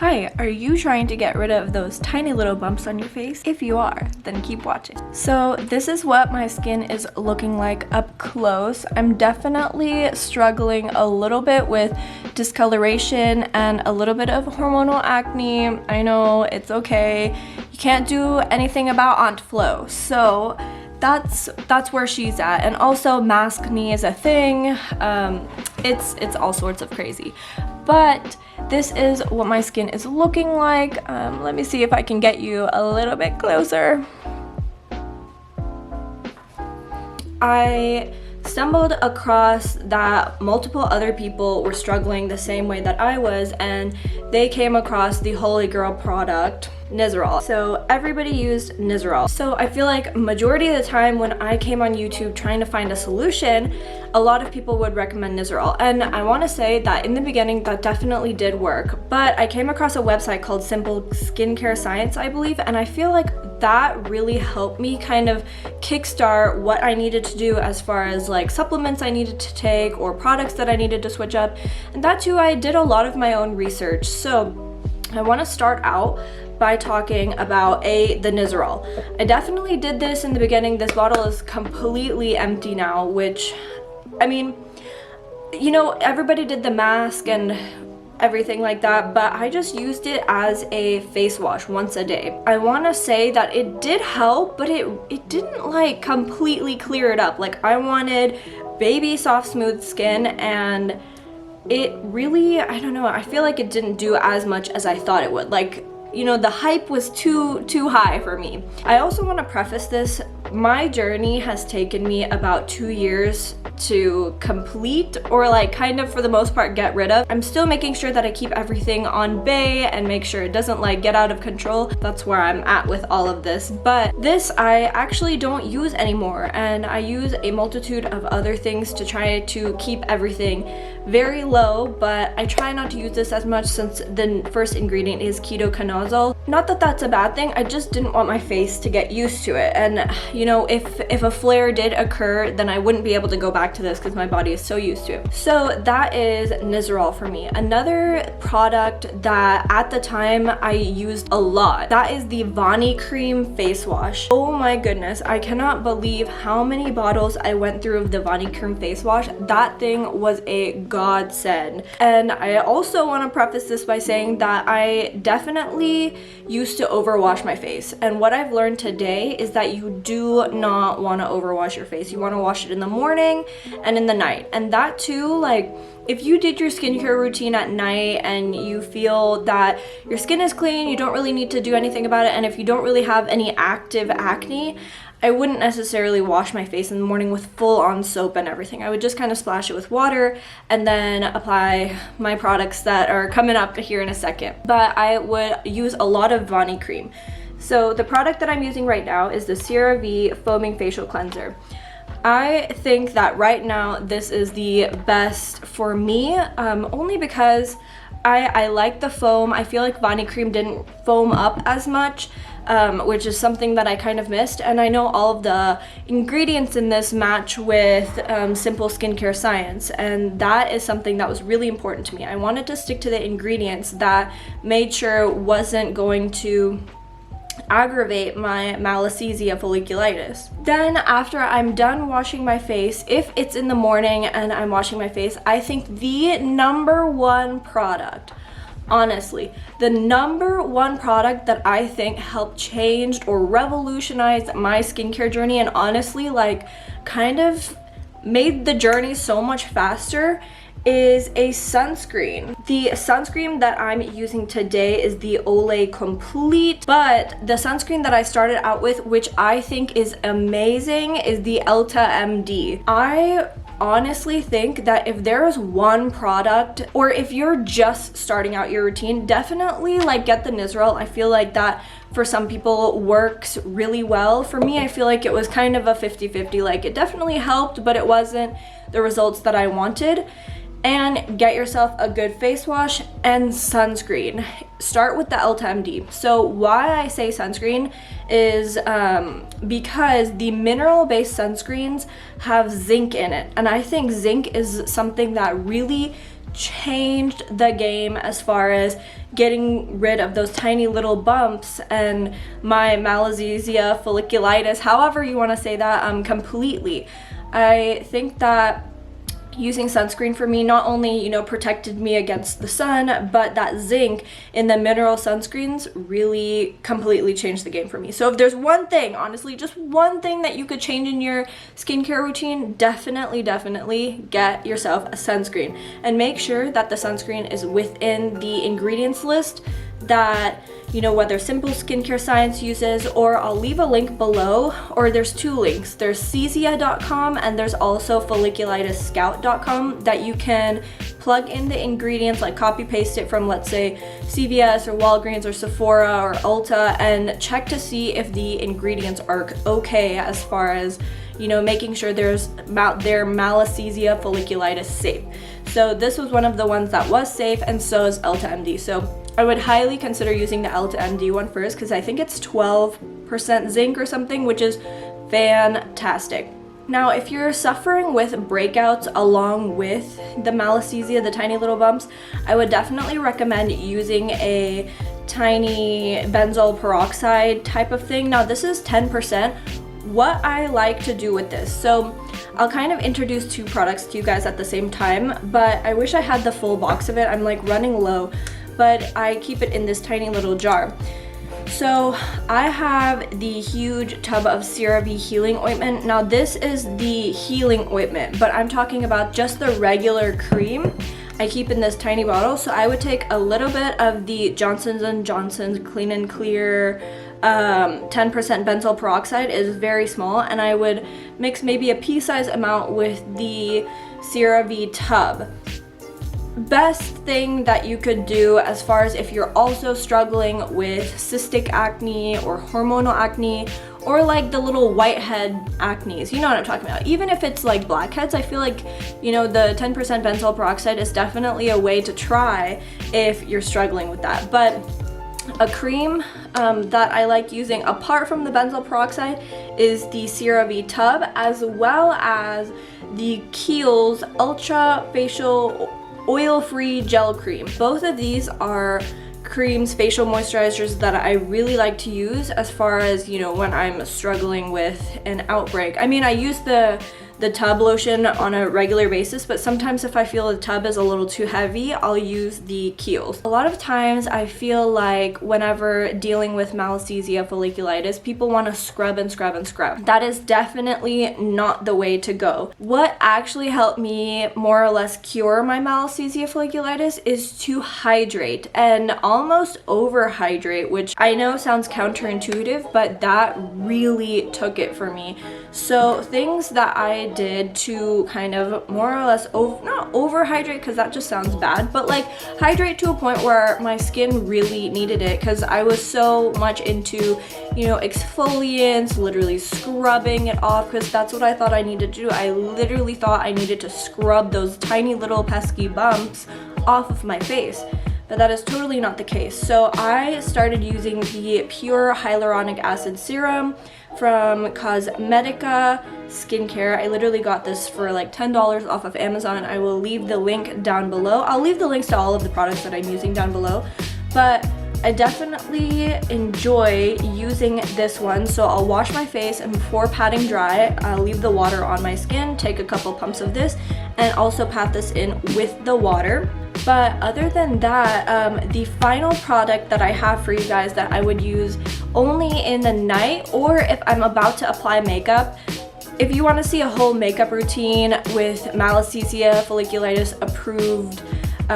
Hi, are you trying to get rid of those tiny little bumps on your face? If you are, then keep watching. So this is what my skin is looking like up close. I'm definitely struggling a little bit with discoloration and a little bit of hormonal acne. I know, it's okay. You can't do anything about Aunt Flo. So that's where she's at. And also maskne is a thing. It's all sorts of crazy. But this is what my skin is looking like. Let me see if I can get you a little bit closer. I stumbled across that multiple other people were struggling the same way that I was, and they came across the Holy Grail product, Nizoral. So everybody used Nizoral. So I feel like majority of the time when I came on YouTube trying to find a solution, a lot of people would recommend Nizoral. And I want to say that in the beginning that definitely did work, but I came across a website called Simple Skincare Science, I believe, and I feel like that really helped me kind of kickstart what I needed to do as far as like supplements I needed to take or products that I needed to switch up. And that too, I did a lot of my own research. So I want to start out by talking about the Nizoral. I definitely did this in the beginning. This bottle is completely empty now, which, I mean, you know, everybody did the mask and everything like that, but I just used it as a face wash once a day. I want to say that it did help, but it didn't like completely clear it up. Like I wanted baby soft smooth skin, and it really, I don't know, I feel like it didn't do as much as I thought it would. Like, you know, the hype was too high for me. I also want to preface this. My journey has taken me about 2 years to complete, or like kind of for the most part get rid of. I'm still making sure that I keep everything on bay and make sure it doesn't like get out of control. That's where I'm at with all of this. But this I actually don't use anymore, and I use a multitude of other things to try to keep everything very low, but I try not to use this as much since the first ingredient is ketoconazole. Not that that's a bad thing, I just didn't want my face to get used to it. And you know, if a flare did occur, then I wouldn't be able to go back to this because my body is so used to it. So that is Nizoral for me. Another product that at the time I used a lot, that is the Vani Cream face wash. Oh my goodness, I cannot believe how many bottles I went through of the Vani Cream face wash. That thing was a godsend. And I also want to preface this by saying that I definitely used to overwash my face, and what I've learned today is that you do not want to overwash your face. You want to wash it in the morning and in the night. And that too, like if you did your skincare routine at night and you feel that your skin is clean, you don't really need to do anything about it, and if you don't really have any active acne, I wouldn't necessarily wash my face in the morning with full-on soap and everything. I would just kind of splash it with water and then apply my products that are coming up here in a second. But I would use a lot of Vani cream. So the product that I'm using right now is the CeraVe Foaming Facial Cleanser. I think that right now this is the best for me, only because I like the foam. I feel like Vani cream didn't foam up as much, which is something that I kind of missed. And I know all of the ingredients in this match with Simple Skincare Science, and that is something that was really important to me. I wanted to stick to the ingredients that made sure it wasn't going to aggravate my Malessezia Folliculitis. Then after I'm done washing my face, if it's in the morning and I'm washing my face, I think the number one product, honestly, the number one product that I think helped change or revolutionize my skincare journey, and honestly like kind of made the journey so much faster, is a sunscreen. The sunscreen that I'm using today is the Olay Complete, but the sunscreen that I started out with, which I think is amazing, is the Elta MD. I honestly think that if there is one product, or if you're just starting out your routine, definitely like get the Nizoral. I feel like that for some people works really well. For me, I feel like it was kind of a 50-50. Like it definitely helped, but it wasn't the results that I wanted. And get yourself a good face wash and sunscreen. Start with the Elta MD. So why I say sunscreen is because the mineral-based sunscreens have zinc in it. And I think zinc is something that really changed the game as far as getting rid of those tiny little bumps and my Malessezia Folliculitis, however you want to say that, completely. I think that using sunscreen for me not only, you know, protected me against the sun, but that zinc in the mineral sunscreens really completely changed the game for me. So if there's one thing, honestly, just one thing that you could change in your skincare routine, definitely get yourself a sunscreen, and make sure that the sunscreen is within the ingredients list that, you know, whether Simple Skincare Science uses, or I'll leave a link below, or there's two links. There's Cezia.com and there's also folliculitisscout.com that you can plug in the ingredients, like copy paste it from, let's say, CVS or Walgreens or Sephora or Ulta, and check to see if the ingredients are okay as far as, you know, making sure their Malessezia Folliculitis safe. So this was one of the ones that was safe, and so is Elta MD. So I would highly consider using the Elta MD one first, because I think it's 12% zinc or something, which is fantastic. Now, if you're suffering with breakouts along with the Malessezia, the tiny little bumps, I would definitely recommend using a tiny benzyl peroxide type of thing. Now, this is 10%. What I like to do with this, so I'll kind of introduce two products to you guys at the same time, but I wish I had the full box of it. I'm like running low, but I keep it in this tiny little jar. So I have the huge tub of CeraVe healing ointment. Now this is the healing ointment, but I'm talking about just the regular cream I keep in this tiny bottle. So I would take a little bit of the Johnson & Johnson's Clean and Clear 10% benzyl peroxide, is very small, and I would mix maybe a pea-sized amount with the CeraVe tub. Best thing that you could do as far as if you're also struggling with cystic acne or hormonal acne, or like the little whitehead acnes, you know what I'm talking about. Even if it's like blackheads, I feel like, you know, the 10% benzyl peroxide is definitely a way to try if you're struggling with that. But a cream that I like using apart from the benzyl peroxide is the CeraVe tub, as well as the Kiehl's Ultra Facial Oil-Free Gel Cream. Both of these are creams, facial moisturizers that I really like to use as far as, you know, when I'm struggling with an outbreak. I mean, I use the tub lotion on a regular basis, but sometimes if I feel the tub is a little too heavy, I'll use the Kiehl's. A lot of times I feel like whenever dealing with Malessezia Folliculitis, people want to scrub and scrub and scrub. That is definitely not the way to go. What actually helped me more or less cure my Malessezia Folliculitis is to hydrate, and almost overhydrate, which I know sounds counterintuitive, but that really took it for me. So things that I did to kind of more or less not overhydrate, because that just sounds bad, but like hydrate to a point where my skin really needed it, because I was so much into, you know, exfoliants, literally scrubbing it off, because that's what I thought I needed to do. I literally thought I needed to scrub those tiny little pesky bumps off of my face, but that is totally not the case. So I started using the pure hyaluronic acid serum from Cosmetica Skincare. I literally got this for like $10 off of Amazon. I will leave the link down below. I'll leave the links to all of the products that I'm using down below, but I definitely enjoy using this one. So I'll wash my face, and before patting dry, I'll leave the water on my skin, take a couple pumps of this, and also pat this in with the water. But other than that, the final product that I have for you guys that I would use only in the night, or if I'm about to apply makeup. If you want to see a whole makeup routine with Malessezia Folliculitis approved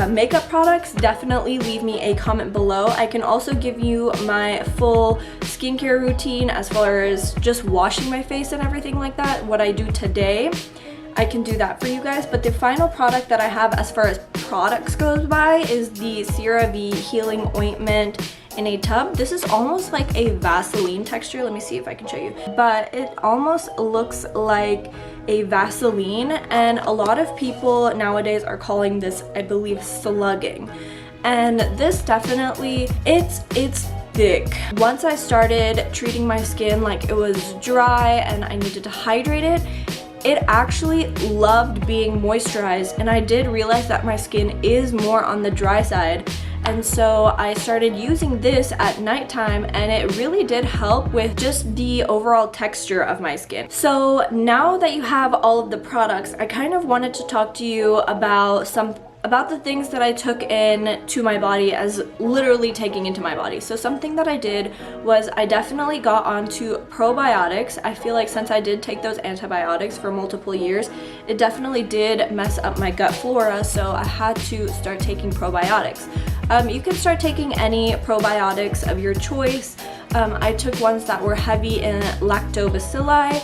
makeup products, definitely leave me a comment below. I can also give you my full skincare routine as far as just washing my face and everything like that, what I do today. I can do that for you guys. But the final product that I have as far as products goes by is the CeraVe healing ointment in a tub. This is almost like a Vaseline texture. Let me see if I can show you. But it almost looks like a Vaseline, and a lot of people nowadays are calling this, I believe, slugging. And this definitely, it's thick. Once I started treating my skin like it was dry and I needed to hydrate it, it actually loved being moisturized, and I did realize that my skin is more on the dry side. And so I started using this at nighttime, and it really did help with just the overall texture of my skin. So now that you have all of the products, I kind of wanted to talk to you about the things that I took in to my body, as literally taking into my body. So something that I did was I definitely got onto probiotics. I feel like since I did take those antibiotics for multiple years, it definitely did mess up my gut flora, so I had to start taking probiotics. You can start taking any probiotics of your choice. I took ones that were heavy in lactobacilli,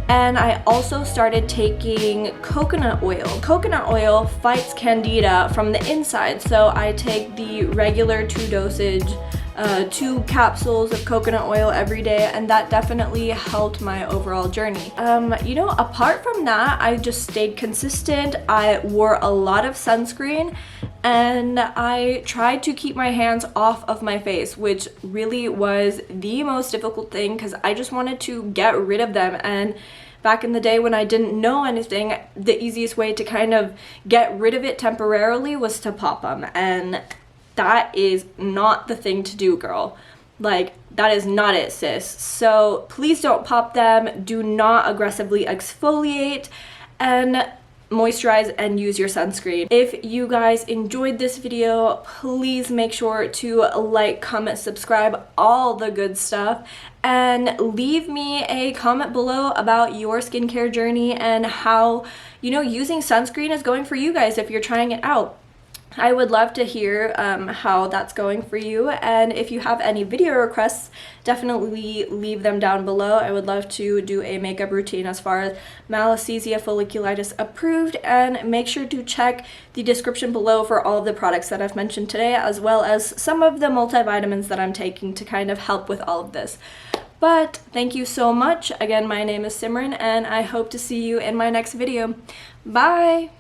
and I also started taking coconut oil. Coconut oil fights candida from the inside, so I take the regular 2 capsules of coconut oil every day, and that definitely helped my overall journey. You know, apart from that, I just stayed consistent. I wore a lot of sunscreen, and I tried to keep my hands off of my face, which really was the most difficult thing because I just wanted to get rid of them. And back in the day when I didn't know anything, the easiest way to kind of get rid of it temporarily was to pop them, and that is not the thing to do, girl. Like, that is not it, sis. So please don't pop them. Do not aggressively exfoliate, and moisturize and use your sunscreen. If you guys enjoyed this video, please make sure to like, comment, subscribe, all the good stuff, and leave me a comment below about your skincare journey and how, you know, using sunscreen is going for you guys if you're trying it out. I would love to hear how that's going for you, and if you have any video requests, definitely leave them down below. I would love to do a makeup routine as far as Malessezia Folliculitis approved, and make sure to check the description below for all of the products that I've mentioned today, as well as some of the multivitamins that I'm taking to kind of help with all of this. But thank you so much. Again, my name is Simran, and I hope to see you in my next video. Bye!